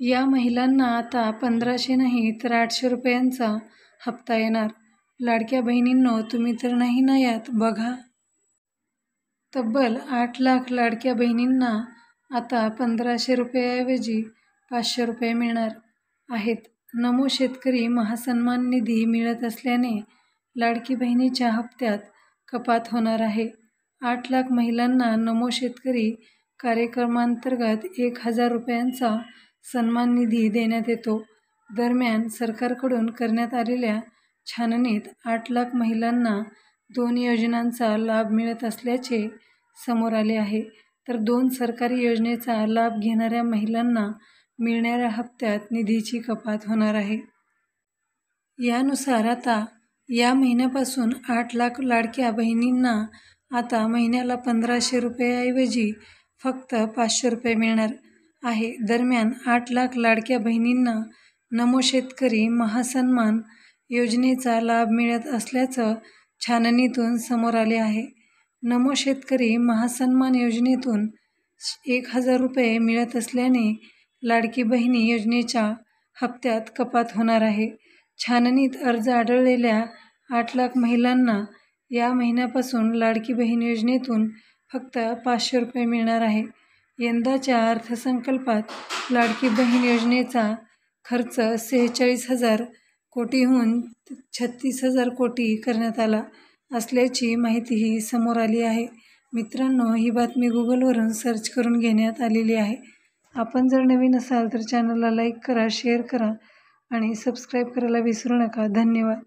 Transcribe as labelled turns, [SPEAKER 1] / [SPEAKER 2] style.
[SPEAKER 1] या महिलांना आता 1500 नाही तर 800 रुपयांचा हप्ता येणार. लाडक्या बहिणींनो, तुम्ही तर नाही ना यात? बघा, तब्बल 8 लाख लाडक्या बहिणींना आता 1500 रुपयाऐवजी 500 रुपये मिळणार आहेत. नमो शेतकरी महासन्मान निधी मिळत असल्याने लाडकी बहिणीच्या हप्त्यात कपात होणार आहे. 8 लाख महिलांना नमो शेतकरी कार्यक्रमांतर्गत 1000 रुपयांचा सन्मान निधी देण्यात येतो. दरम्यान, सरकारकडून करण्यात आलेल्या छाननीत 8 लाख महिलांना 2 योजनांचा लाभ मिळत असल्याचे समोर आले आहे. तर 2 सरकारी योजनेचा लाभ घेणाऱ्या महिलांना मिळणाऱ्या हप्त्यात निधीची कपात होणार आहे. यानुसार आता या महिन्यापासून 8 लाख लाडक्या बहिणींना आता महिन्याला 1500 रुपयाऐवजी फक्त 500 रुपये मिळणार आहे. दरम्यान, 8 लाख लाडक्या बहिणींना नमो शेतकरी महासन्मान योजनेचा लाभ मिळत असल्याचं छाननीतून समोर आले आहे. नमो शेतकरी महासन्मान योजनेतून 1000 रुपये मिळत असल्याने लाडकी बहिणी योजनेच्या हप्त्यात कपात होणार आहे. छाननीत अर्ज आढळलेल्या 8 लाख महिलांना या महिन्यापासून लाडकी बहीण योजनेतून फक्त 500 रुपये मिळणार आहे. यंदाच्या अर्थसंकल्पात लाडकी बहीण योजनेचा खर्च 46,000 कोटीहून 36,000 कोटी करण्यात आला असल्याची माहितीही समोर आली आहे. मित्रांनो, ही बातमी गुगलवरून सर्च करून घेण्यात आलेली आहे. आपण जर नवीन असाल तर चॅनलला लाईक करा, शेअर करा आणि सबस्क्राईब करायला विसरू नका. धन्यवाद.